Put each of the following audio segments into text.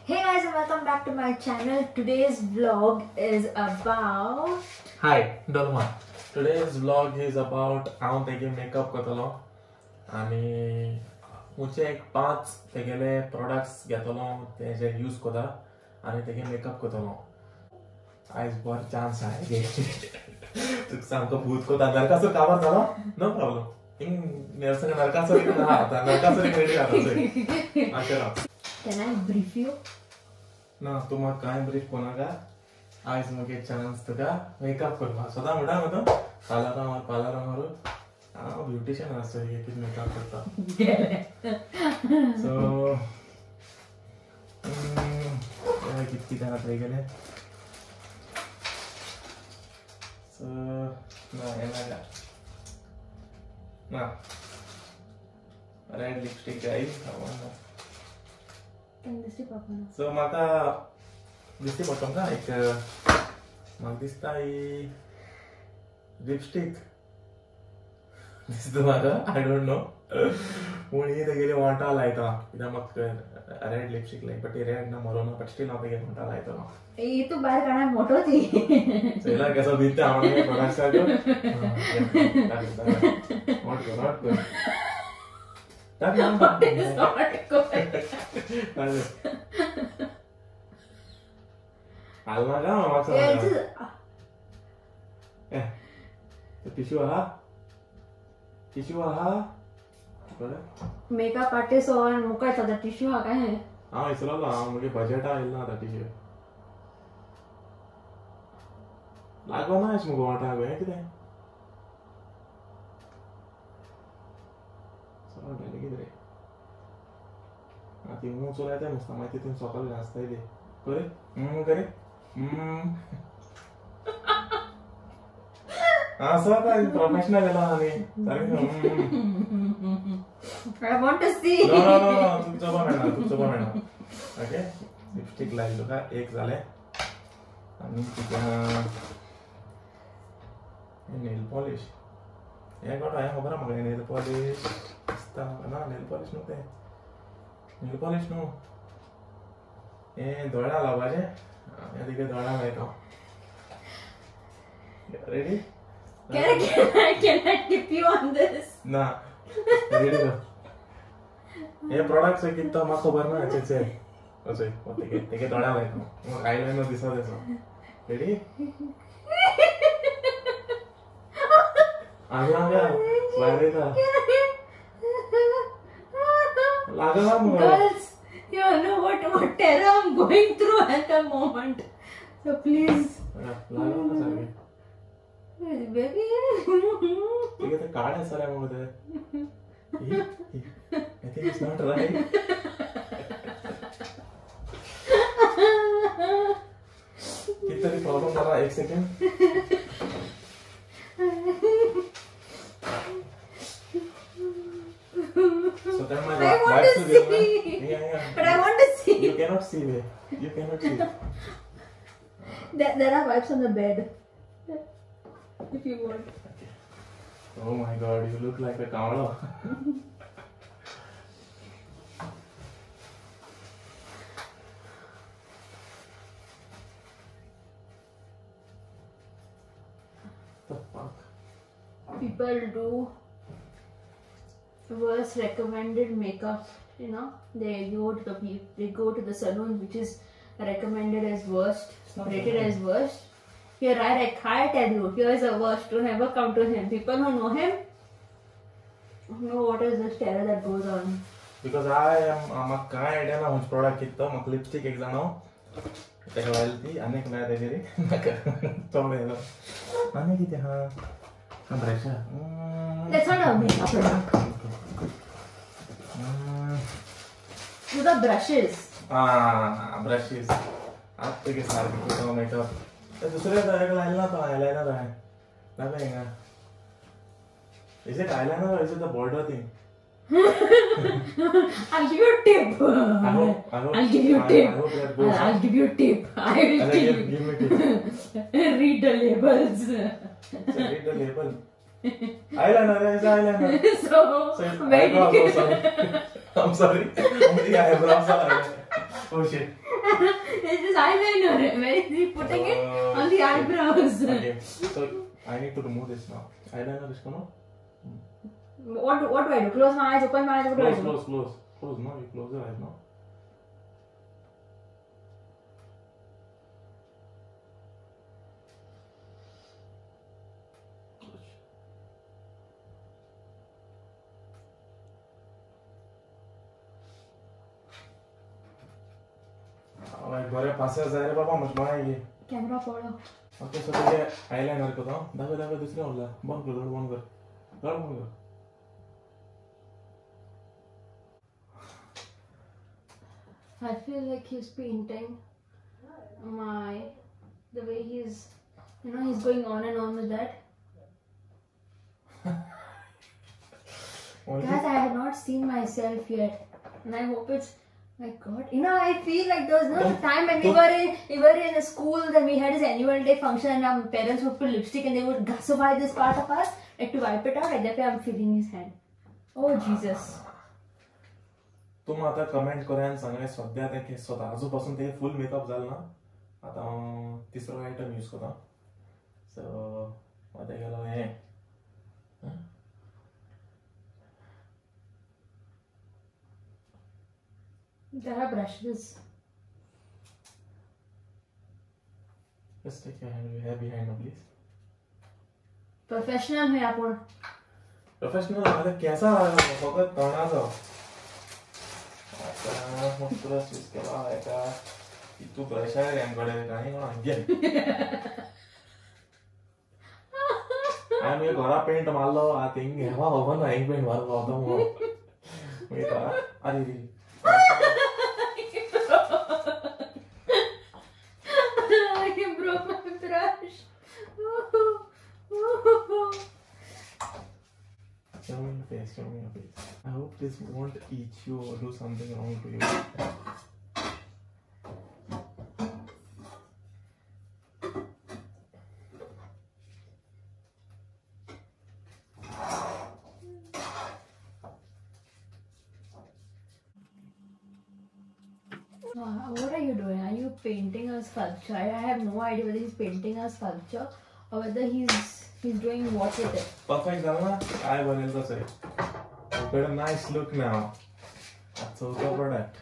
Hey guys and welcome back to my channel. Today's vlog is about... Hi, Dolma. Today's vlog is about हांव तेगे makeup करतलो आनी मुझे एक 5 तेगेले products घेतलो तेजे यूज कोता आनी तेगे मेकअप करतलो आयज बर चान्स आहा गे तुका सामको भूत कोता नरकासूर काबार जालो नो प्रॉब्लम इंग नेरसंग नरकासूर ना नरकासूर रेडी जाता आशेरा Can I brief you? ना तू म्हाका कांय ब्रीफ कोनाका आयज मुगे चान्स तुका मेकअप करपा सदां म्हणटा न्हू तो पार्लरा मारू हांव ब्युटिशियन आसा एक मेकअप करता सो कितकी जाणा थंय गेले सो ना हें नाका ना रेड लिपस्टिक जाय Can this be Papa? सो म्हाका दिसती पडटा तुमकां एक म्हाका दिसता ही लिपस्टिक दिसता म्हाका आय डोंट नो पूण ही तेगेली वांटा लायता कित्याक म्हाका red lipstick like but red ना मरोना बट स्टील हांव तेगे वांटा लायता ये तो बाहर काढा मोठो ती चला कसो दिसता हांव हे प्रोडक्ट सारको not good What is not good? Almaga म्हाका Yeah, सांग it's टिश्यू आहा टिश्यू आहा makeup artist और मुका था टिश्यू हा काय हांव विसरलो हांव मुगे बजेट आयिल्लो आतां टिश्यू लागोना अशें मुगो वांटाक हें कितें सो डायलें कितें रे ती उंच लायता नुस्ता मागीर तितून सकयल घासताय ती करे करे सो काय प्रोफेशनल येला आनी सारकें I want to see. नो तुमचो पण मेळना ओके लिपस्टिक लायली तुका एक जालें आनी तुका नेल पॉलिश हें गोठो हें खबर आहा म्हाका नेल पॉलिश दिसता ना नेल पॉलिश न्हू तें नेल पॉलिश न्हू हें दोळ्या लावपाचें हें तुगे दोळ्या लायता ready Can I tip you on this? ना रेडी गो हे प्रोडक्ट्स कितलो म्हाका खबर ना हेचे अशें तेगे दोळ्या लायता म्हाका आयलायनर दिसता तेसो रेडी आगा वारेता लागला मुगो Girls, you know what terror I'm going through at the moment. So please, लागला सारकें baby. तुगे ते कार्ड आसा रे मुगो ते I think it's not right. कितनी प्रॉब्लम कर रहा है एक second So then my I want wife's to will see. yeah. But I want to see. You cannot see me. You cannot see. There are wipes on the bed. If you want. Oh my God, you look like a Kamala. The fuck? People do worst recommended makeup. You know, they go to the salon which is recommended as worst, rated as worst. Here I tell you, here is the worst. Don't ever come to him. People who know him know what is this terror that goes on. Because I am म्हाका कांय idea ना हुंच product कितो म्हाका lipstick एक जाणो तेका लायली ती आनी एक लायला तेजेर नाका तो मेलो आनी कितें आहा brush That's not a makeup product. Those are brushes. Brushes आतां तुगे सारकें कितो मेकअप दुसरें एक लायला ना तो आयलायनर हांवें दाखय हिंगा Is it eyeliner or is it the border thing? I'll give you a tip. I'll give you a tip. I hope that goes. I'll give you a tip. I will tell you. Give me tip. Read the labels. So read the label. Eyeliner is eyeliner. So eyebrows also. I'm sorry. Only eyebrows are eyeliner. Oh shit. It's just eyeliner. Where is he putting it? On the eyebrows. Okay. So I need to remove this now. Eyeliner is gonna. What do I do? Close my eyes, open my eyes, what do I do? Close. No, you close your eyes now. घरे पासे जाय रे बाबा मत my camera पड़ो okay so ये eyeliner को दावे दूसरे होला बंद कर I feel like he's painting the way he's going on and on with that. Guys, I have not seen myself yet, and I hope it's. My God, I feel like there was no time when we were in a school, then we had this annual day function and our parents would put lipstick and they would gassify this part of us, like to wipe it out, like that way I'm feeling his hand. Oh Jesus. तुम आता comment करायन सांगा सध्या ते स्वतः आजूपासून ते full makeup झालं ना आता तिसरा आयटम यूज करता सो आता गेलो हे There are brushes. Just take your hair behind now, please. Professional है आप और. Professional मतलब कैसा होगा करना तो. आता हम पूरा चीज के बाद आएगा. तू ब्रश है रेम करे कहीं कौन आगे. I'm ये गोरा पेंट मार लो I think है वहाँ ओवन है पेंट मार लो तो वो. ये तो अरे I broke my brush. Show me your face. I hope this won't eat you or do something wrong to you. What are you doing? Are you painting a sculpture? I have no idea whether he's painting a sculpture or whether he's doing what with it. Perfect, Zalma. I will also say. You've got a nice look now. That's all covered up.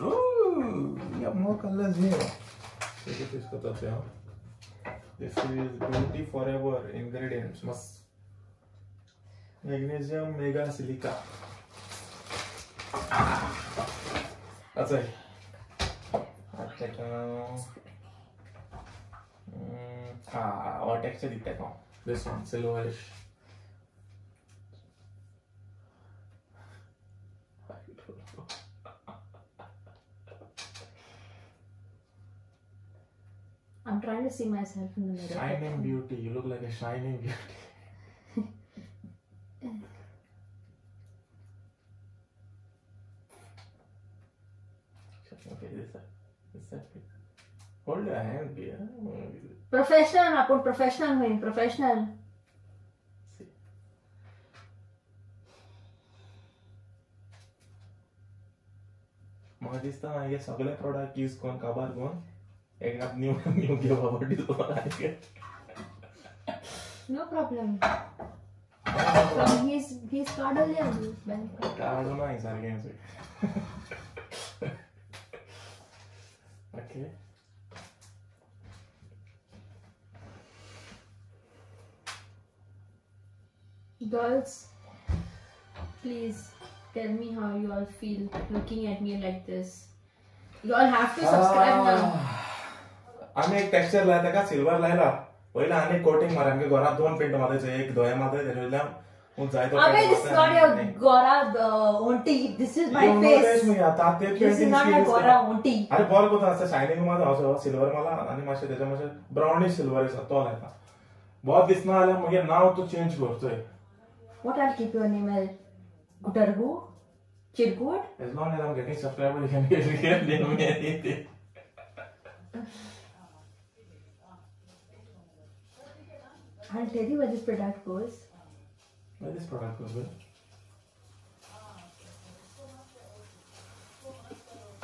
Ooh, we have more colors here. This is Beauty Forever ingredients. Magnesium Mega Silica. That's it. What texture is that? This one, silverish. I'm trying to see myself in the mirror. Shining beauty. You look like a shining beauty. Okay, this side. Hold your hand here. Professional, I put professional in professional. See. Magista, I guess, सगळे product use कोण काबार कोण एक आप new give about this one. No problem. So he's card only on this bank. Card ना ही सारे games. Okay. Girls, please tell me how you all feel looking at me like this. You all have to subscribe now. आम्ही एक texture लायता का silver लायला पहिला आनी coating मार आमगे घरात दोन पेंट मारायचे एक दोया मारता तेजेला मग जाय तो अबे this is not your Gora onti. This is my face. This is not your Gora onti. अरे बॉल को असं शायनिंग मध्ये असं सिल्वर मला आणि माशे त्याच्या माशे ब्राउनिश सिल्वर आहे तो लायता बहुत दिसना आले मग नाव तू चेंज करतोय. What I'll keep your name as Gutargu? Chirkut? As long as I'm getting subscribers, you can get name me anything. I'll tell you where this product goes. Where this product goes, well?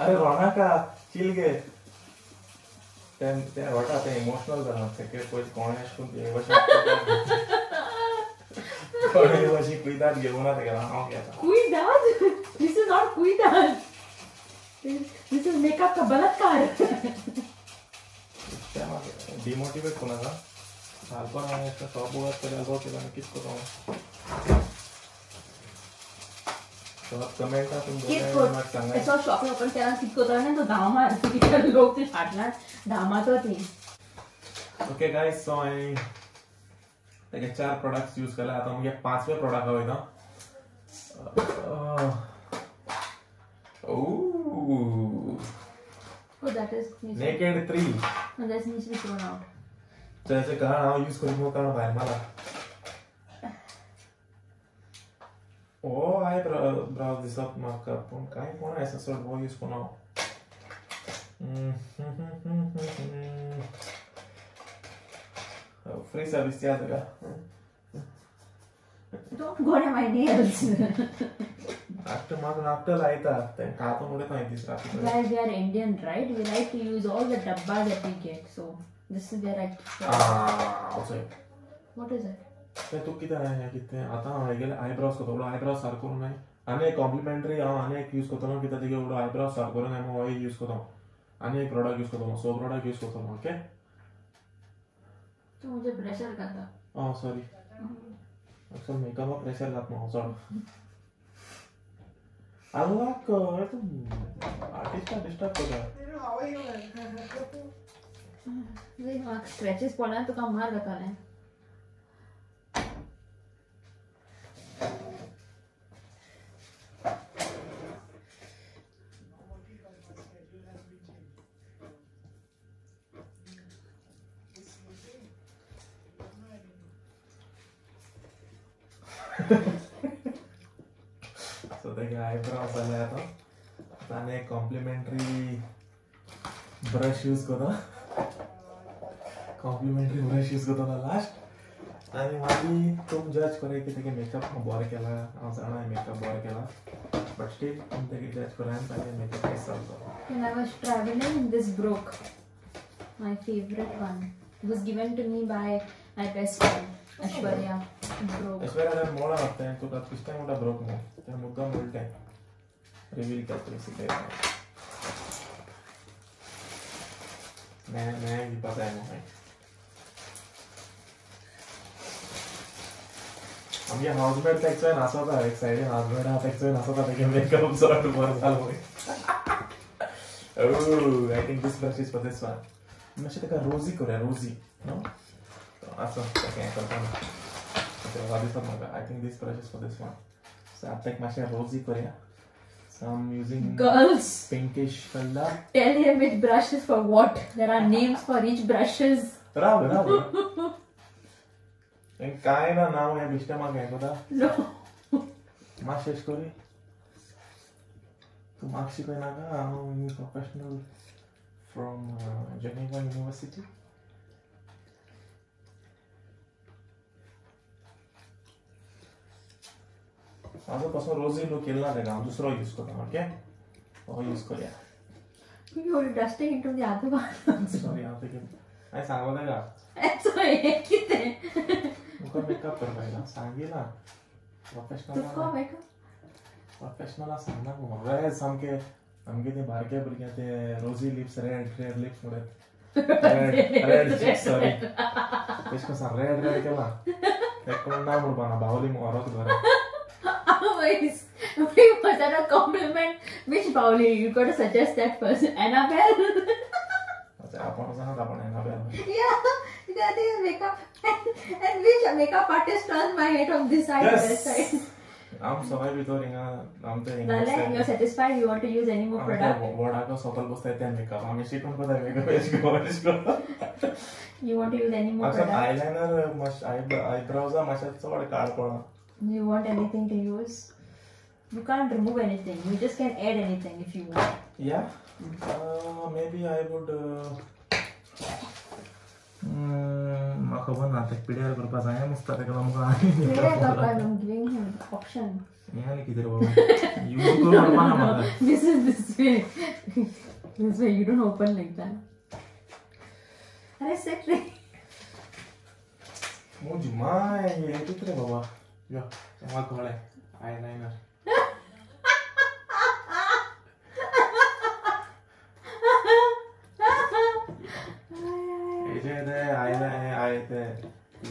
अरे रोनाका chill गे ते वाटा ते emotional जाना ते कोई कोण अशकून ते वशी cuidado घेऊन आता गेला हाव घेता Cuidado? This is not cuidado. This is makeup का बलात्कार. त्या डिमोटिवेट कोणाला अल्पा आहे तर टॉप वर तर अल्पा केला नक्कीच करू तो कमेंट तुम बोला सांगा ऐसा शॉप ओपन केला कितको तो ना तो धामा किती लोक ते फाटणार धामा तो ती ओके गाइस सो आई त्याचे 4 प्रोडक्ट्स यूज केला आता म्हणजे 5वे प्रोडक्ट हवे ना Oh, that is Naked 3 no, that needs to be thrown out. त्याचे कारण नाव यूज करू मग कारण बाहेर मला ओ आय ब्राउज दिसत म्हाका पण काय कोण आहे असं वो यूज कोण फ्री सर्विस याद का Don't go to my nails. after लायता ते कापून उडत नाही दिस रात्री Guys, we are Indian, right? We like to use all the dabba that we get. So this is where I. also What is it? ते तू किती आहे किती आता हांवे गेले आयब्रोज करतो आयब्रोज सारको करून नाही आनी एक कॉम्प्लिमेंटरी हांव आनी एक यूज करतो कित्याक तेगे एवढो आयब्रोज सारको करून हांव हो यूज करतो आनी एक प्रोडक्ट यूज करतो सो प्रोडक्ट यूज करतो ओके तू मुझे प्रेशर करता. Oh sorry अक्सर मेकअप प्रेशर घात न्हू चड अनलाक आर्टिस्ट डिस्टर्ब करता म्हाका स्क्रॅचेस पडल्यार तुका मार जातालें. So the eyebrows are there. ताने कॉम्प्लिमेंटरी ब्रश यूज करता कॉम्प्लिमेंटरी ब्रश यूज करता लास्ट आणि मागीर तुम जज करे की तेगे मेकअप बरें केला हांव जाणा मेकअप बरें केला बट स्टील तुम तेगे जज करा आनी तागे मेकअप कशें चलता. When I was traveling, this broke. My favorite one. It was given to me by my best friend, Ashwarya. It broke. Aishwarya मोळा होता तुका किस्ता मोठा ब्रोक मो त्या मुद्दाम उलटे रिवील करतो सिक्रेट मैं भी पता है मुझे हम ये हाउसमेट टेक्स है नासा था एक साइड हाउसमेट हा टेक्स है नासा था लेकिन मेकअप सॉर्ट वर साल हो oh I think this brush is for this one मैं शायद का रोजी को रोजी नो अच्छा ओके करता हूँ okay what is the I think this brush is for this one so I take my share रोजी को so I'm using Girls, pinkish color tell him which brush is for what. There are names for each brushes. Rao en काय ना नाव या vista मा काय कोदा No. मा शेष करी तू मार्क्स शिकवे ना का I'm a professional from Geneva University. आजपासून रोजी लो केला नाही का दुसरा यूज करतो ओके हो यूज करूया You're dusting into the other one. Sorry आता की काय सांगू का That's why किती. तुका मेकअप करपायला सांगिला तुका प्रोफेशनल makeup. प्रोफेशनल सांगना मग सामके आमगे ते बारके भुरगे ते रोजी लिप्स रेड लिप्स मुळे रेड चिप्स सॉरी तेच कसं रेड केला ते कोण ना म्हणपाना बावली मोरत घरा Wait, was that a compliment? Which Pauli? You got to suggest that person. Annabelle? अच्छा आपण सांगत आपण Annabelle. Yeah, that is makeup. And which makeup artist turns my head on this side, Yes. this side? I'm sorry because I'm the Lale, you're satisfied? You want to use any more product? What I got so called was that makeup. I'm just going for the makeup. Let's go. You want to use any more अच्छा product? eyeliner मस्त eyebrows मस्त सगळं काढ पडा. You want anything to use? You can't remove anything. You just can add anything if you want. Yeah. Maybe I would खबर ना ते पिड्यार करपा जाय मुस्ता तेका आमकां I'm giving him the option. हें कितें रे बाबा यूज करून करपा ना म्हाका This is this way. This way you don't open like that. अरे set रे. मुझ माय ये कितें रे बाबा यो तेव्हा कळ्ळें आयलायनर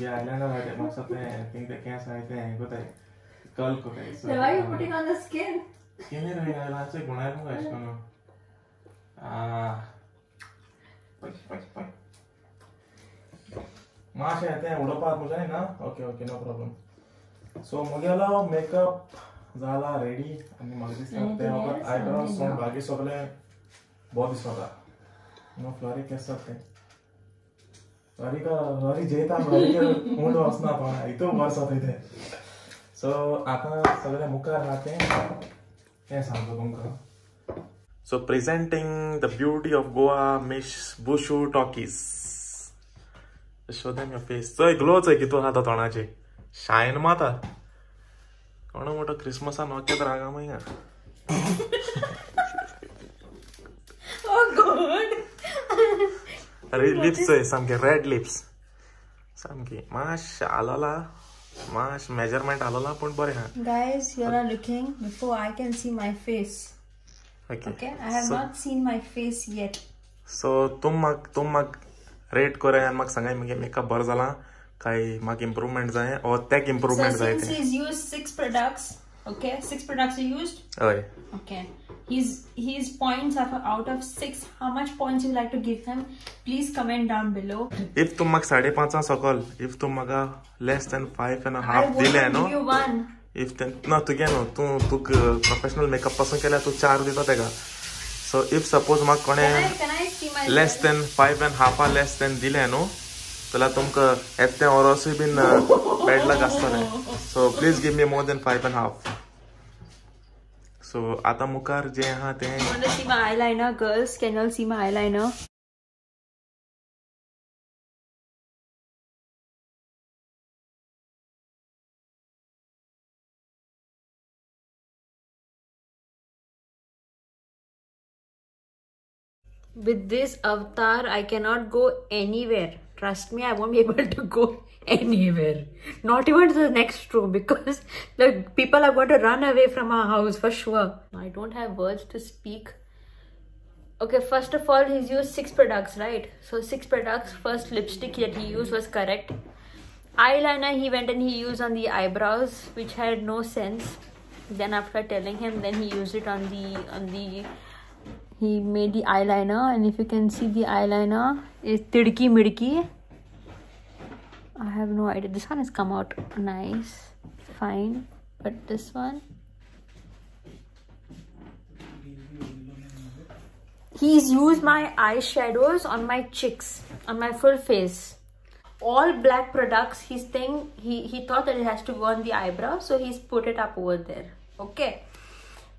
ये eyeliner है मकसद है थिंक द कैस आए थे को ते कर्ल को ते So why are you putting on the skin? Skin रे eyeliner से गुणाय को गाइस कोनो पच माशे आते हैं उडोपात मुझे ना okay okay no problem so मुगेला मेकअप झाला रेडी आणि म्हाका दिसता ते आयब्रोज सोन बाकी सगळे बहुत दिसता नो फ्लॉरी केस ते हरी जेता हरी के मूड वसना पण इतो वर्ष होते सो आता सगळे मुखार राहते हे सांगतो तुमका so presenting the beauty of Goa Miss बुशू talkies show them your face तो ग्लोच आहे की तू हाता तोंडाचे शाइन माता कोण मोठो क्रिसमसा नोक्यात रागा मग Oh God. अरे लिप्स आहे सामके रेड लिप्स सामके माश आलोला माश मेजरमेंट आलोला पण बरे हा Guys, you are looking before I can see my face. Okay, I have not seen my face yet. सो तुम मग रेट करे आणि मग सांगाय मगे मेकअप बरो जाला काय मग इम्प्रूवमेंट जाय और तेक इम्प्रूवमेंट जाय Since he's used 6 products, okay, 6 products are used. ओय Okay, his points are out of 6. How much points you like to give him? Please comment down below. If तुम मग 5.5 सकल इफ तुम मग लेस देन 5.5 दिले no give you 1. If ना तुगे no तू professional makeup पासून केल्या तू 4 दिता तेका सो इफ सपोज मग कोणे Can I see my less than 5.5 less than दिले नो जाल्यार तुमकां येते ओरोसूय बीन बॅड लक आसतलें so please give me more than 5.5 सो आता मुखार जे आहा ते You want to see my eyeliner, girls? Can you all see my eyeliner? With this avatar, I cannot go anywhere. Trust me, I won't be able to go anywhere. Not even to the next room because the people are going to run away from our house for sure. I don't have words to speak. Okay, first of all, he's used 6 products, right? So 6 products. First lipstick that he used was correct. Eyeliner he went and he used on the eyebrows, which had no sense. Then after telling him, then he used it on the he made the eyeliner, and if you can see the eyeliner is tidki midki. I have no idea. This one has come out nice, fine, but this one, he's used my eyeshadows on my cheeks, on my full face. All black products. He's saying he thought that it has to go on the eyebrow, so he's put it up over there. Okay.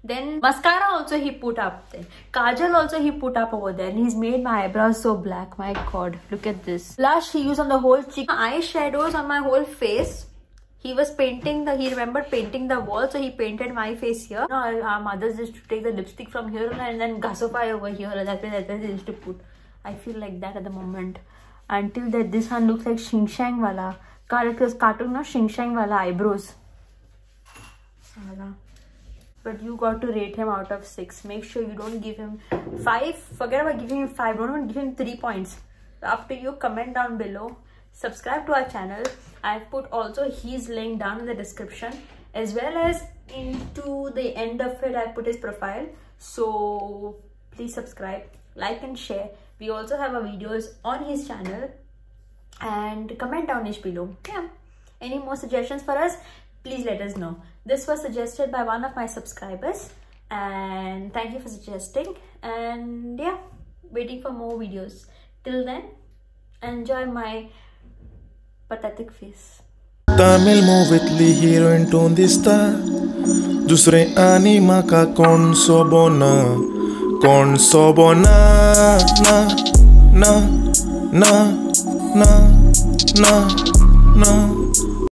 Then mascara also he put up there. Kajal also he put up over there. And he's made my eyebrows so black. My God, look at this. Blush he used on the whole cheek. Eyeshadows on my whole face. He was painting he remembered painting the wall, so he painted my face here. No, our mothers used to take the lipstick from here and then gasify over here. That's where they used to put. I feel like that at the moment. Until that, this one looks like Shing Shang wala. Characters cartoon, no? Shing Shang wala eyebrows. But you got to rate him out of 6. Make sure you don't give him 5. Forget about giving him 5. Don't even give him 3 points. Up to you. Comment down below. Subscribe to our channel. I've put also his link down in the description. As well as into the end of it, I put his profile. So please subscribe, like and share. We also have our videos on his channel. And comment down below. Yeah. Any more suggestions for us? Please let us know. This was suggested by one of my subscribers, and thank you for suggesting. And yeah, waiting for more videos. Till then, enjoy my pathetic face. Tamil movie heroine tone dista dusre anima ka kon sobona na na na na, na, na.